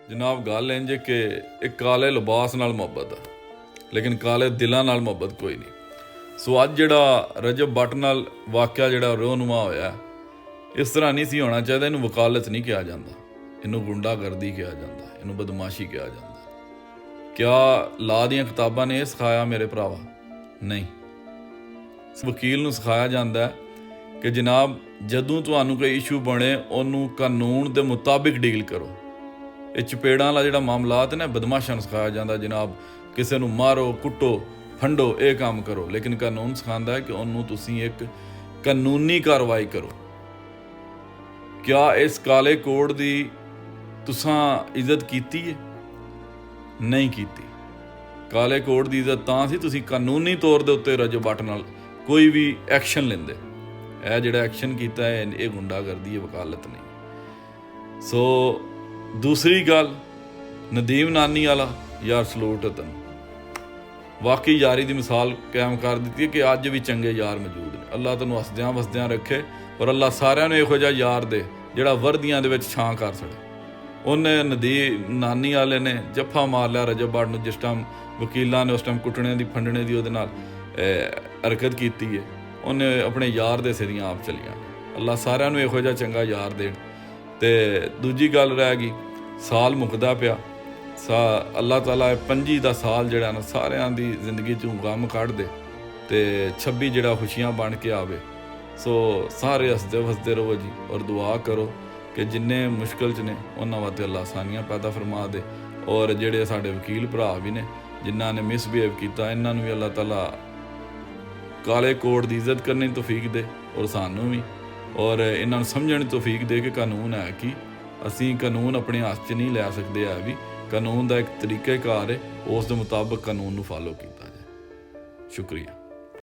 जनाब गल इंज कि एक काले लिबास नाल मुहब्बत है, लेकिन काले दिलों नाल मुहब्बत कोई नहीं। सो अज जिहड़ा रजब भट्ट नाल वाक़या जिहड़ा रोहनुमा होया, इस तरह नहीं सी होना चाहिए। इनू वकालत नहीं कहा जाता, इनू गुंडागर्दी कहा जाता, इनू बदमाशी कहा जाता। क्या ला दियां किताबां ने यह सिखाया मेरे भरावा? नहीं। वकील नूं सिखाया जाता है कि जनाब जदों तुहानूं कोई इशू बने उन्होंने कानून के मुताबिक डील करो। ये चपेड़ां वाला जिहड़ा मामलात है ना, बदमाशां नूं सिखाया जाता जनाब किसी नूं मारो कुटो फंडो ये काम करो, लेकिन कानून सिखांदा है कि उन्होंने तुसीं एक कानूनी कार्रवाई करो। क्या इस काले कोड की तुसां इज्जत कीती है? नहीं कीती। काले कोड की इज्जत तां सी तुसीं कानूनी तौर के उत्ते रजब भट्ट नाल कोई भी एक्शन लेंदे। यह जिहड़ा एक्शन कीता है ये गुंडागर्दी है, वकालत नहीं। सो दूसरी गल नदीम नानी वाला यार सलूट है तैनूं, वाकई यारी की मिसाल कायम कर दी है कि अज भी चंगे यार मौजूद ने। अल्लाह तैनूं हसदियां वसदियां रखे और अल्लाह सारिਆਂ ਨੂੰ ਇਹੋ ਜਿਹਾ यार दे ਜਿਹੜਾ ਵਰਦੀਆਂ ਦੇ ਵਿੱਚ ਛਾਂ ਕਰ ਸਕੇ। ਉਹਨੇ ਨਦੀਮ ਨਾਨੀ ਵਾਲੇ ਨੇ ਜੱਫਾ ਮਾਰ ਲਿਆ ਰਜਬ ਭੱਟ ਨੂੰ, ਜਿਸ ਟਾਈਮ ਵਕੀਲਾਂ ਨੇ ਉਸ ਟਾਈਮ ਕੁੱਟਣੇ ਦੀ ਫੰਡਣੇ ਦੀ ਉਹਦੇ ਨਾਲ ਹਰਕਤ ਕੀਤੀ ਹੈ। ਉਹਨੇ ਆਪਣੇ ਯਾਰ ਦੇ ਸਿਰੀਆਂ ਆਪ ਚਲੀਆਂ। ਅੱਲਾ ਸਾਰਿਆਂ ਨੂੰ ਇਹੋ ਜਿਹਾ ਚੰਗਾ ਯਾਰ ਦੇਣ। ਤੇ ਦੂਜੀ ਗੱਲ ਰਹਿ ਗਈ, ਸਾਲ ਮੁੱਕਦਾ ਪਿਆ। ਅੱਲਾਹ ਤਾਲਾ 25 ਦਾ ਸਾਲ ਜਿਹੜਾ ਨਾ ਸਾਰਿਆਂ ਦੀ ਜ਼ਿੰਦਗੀ 'ਚੋਂ ਗਮ ਕੱਢ ਦੇ ਤੇ 26 ਜਿਹੜਾ ਖੁਸ਼ੀਆਂ ਬਣ ਕੇ ਆਵੇ। ਸੋ ਸਾਰੇ ਹੱਸਦੇ ਵਸਦੇ ਰਹੋ ਜੀ, ਔਰ ਦੁਆ ਕਰੋ ਕਿ ਜਿੰਨੇ ਮੁਸ਼ਕਿਲ 'ਚ ਨੇ ਉਹਨਾਂ ਵਾਸਤੇ ਅੱਲਾ ਆਸਾਨੀਆਂ ਪੈਦਾ ਫਰਮਾ ਦੇ। ਔਰ ਜਿਹੜੇ ਸਾਡੇ ਵਕੀਲ ਭਰਾ ਵੀ ਨੇ ਜਿਨ੍ਹਾਂ ਨੇ ਮਿਸਬਿਹੇਵ ਕੀਤਾ, ਇਹਨਾਂ ਨੂੰ ਵੀ ਅੱਲਾਹ ਤਾਲਾ ਕਾਲੇ ਕੋਡ ਦੀ ਇੱਜ਼ਤ ਕਰਨੀ ਤੌਫੀਕ ਦੇ, ਔਰ ਸਾਨੂੰ ਵੀ, ਔਰ ਇਹਨਾਂ ਨੂੰ ਸਮਝਣ ਦੀ ਤੌਫੀਕ ਦੇ ਕਿ ਕਾਨੂੰਨ ਹੈ ਕਿ ਅਸੀਂ ਕਾਨੂੰਨ ਆਪਣੇ ਹੱਥ 'ਚ ਨਹੀਂ ਲੈ ਸਕਦੇ। ਹੈ ਵੀ ਕਾਨੂੰਨ ਦਾ ਇੱਕ ਤਰੀਕੇਕਾਰ ਹੈ, ਉਸ ਦੇ ਮੁਤਾਬਕ ਕਾਨੂੰਨ ਨੂੰ ਫਾਲੋ ਕੀਤਾ ਜਾਏ। ਸ਼ੁਕਰੀਆ।